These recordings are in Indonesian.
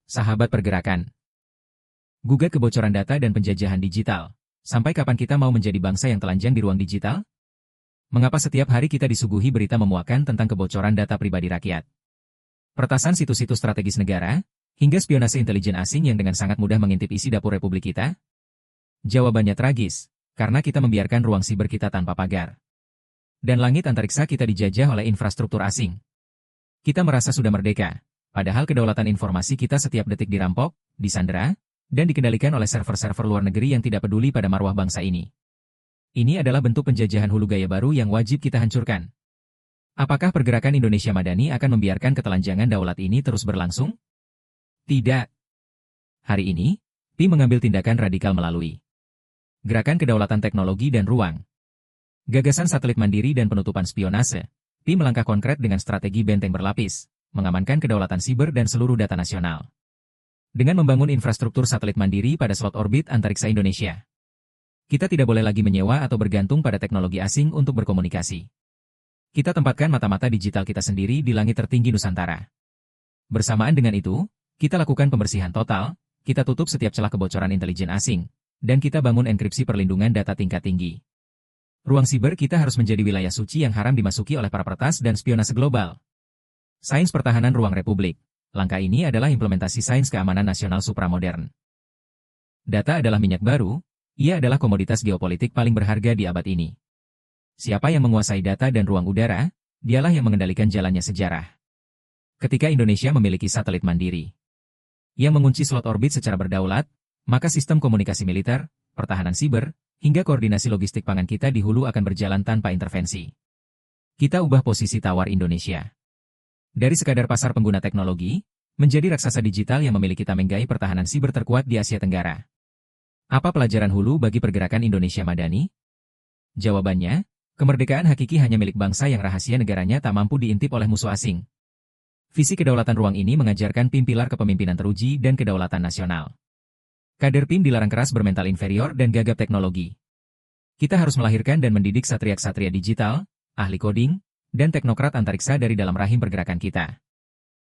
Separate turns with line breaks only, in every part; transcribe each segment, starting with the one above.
sahabat pergerakan. Gugat kebocoran data dan penjajahan digital. Sampai kapan kita mau menjadi bangsa yang telanjang di ruang digital? Mengapa setiap hari kita disuguhi berita memuakkan tentang kebocoran data pribadi rakyat? Peretasan situs-situs strategis negara, hingga spionase intelijen asing yang dengan sangat mudah mengintip isi dapur Republik kita? Jawabannya tragis, karena kita membiarkan ruang siber kita tanpa pagar. Dan langit antariksa kita dijajah oleh infrastruktur asing. Kita merasa sudah merdeka, padahal kedaulatan informasi kita setiap detik dirampok, disandera, dan dikendalikan oleh server-server luar negeri yang tidak peduli pada marwah bangsa ini. Ini adalah bentuk penjajahan hulu gaya baru yang wajib kita hancurkan. Apakah pergerakan Indonesia Madani akan membiarkan ketelanjangan daulat ini terus berlangsung? Tidak. Hari ini, PIM mengambil tindakan radikal melalui Gerakan Kedaulatan Teknologi dan Ruang, Gagasan Satelit Mandiri dan Penutupan Spionase. PIM melangkah konkret dengan strategi benteng berlapis, mengamankan kedaulatan siber dan seluruh data nasional. Dengan membangun infrastruktur satelit mandiri pada slot orbit antariksa Indonesia, kita tidak boleh lagi menyewa atau bergantung pada teknologi asing untuk berkomunikasi. Kita tempatkan mata-mata digital kita sendiri di langit tertinggi Nusantara. Bersamaan dengan itu, kita lakukan pembersihan total, kita tutup setiap celah kebocoran intelijen asing, dan kita bangun enkripsi perlindungan data tingkat tinggi. Ruang siber kita harus menjadi wilayah suci yang haram dimasuki oleh para peretas dan spionase global. Sains Pertahanan Ruang Republik. Langkah ini adalah implementasi sains keamanan nasional supramodern. Data adalah minyak baru, ia adalah komoditas geopolitik paling berharga di abad ini. Siapa yang menguasai data dan ruang udara, dialah yang mengendalikan jalannya sejarah. Ketika Indonesia memiliki satelit mandiri yang mengunci slot orbit secara berdaulat, maka sistem komunikasi militer, pertahanan siber, hingga koordinasi logistik pangan kita di hulu akan berjalan tanpa intervensi. Kita ubah posisi tawar Indonesia dari sekadar pasar pengguna teknologi, menjadi raksasa digital yang memiliki tamenggai pertahanan siber terkuat di Asia Tenggara. Apa pelajaran hulu bagi pergerakan Indonesia Madani? Jawabannya, kemerdekaan hakiki hanya milik bangsa yang rahasia negaranya tak mampu diintip oleh musuh asing. Visi kedaulatan ruang ini mengajarkan PIM pilar kepemimpinan teruji dan kedaulatan nasional. Kader PIM dilarang keras bermental inferior dan gagap teknologi. Kita harus melahirkan dan mendidik satria-ksatria digital, ahli coding, dan teknokrat antariksa dari dalam rahim pergerakan kita.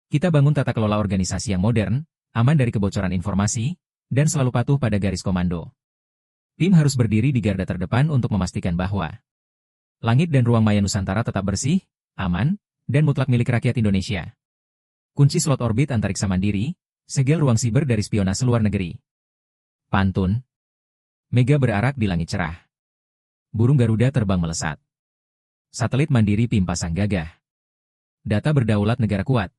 Kita bangun tata kelola organisasi yang modern, aman dari kebocoran informasi, dan selalu patuh pada garis komando. PIM harus berdiri di garda terdepan untuk memastikan bahwa langit dan ruang maya Nusantara tetap bersih, aman, dan mutlak milik rakyat Indonesia. Kunci slot orbit antariksa mandiri, segel ruang siber dari spionase luar negeri. Pantun. Mega berarak di langit cerah. Burung Garuda terbang melesat. Satelit mandiri PIM pasang gagah. Data berdaulat negara kuat.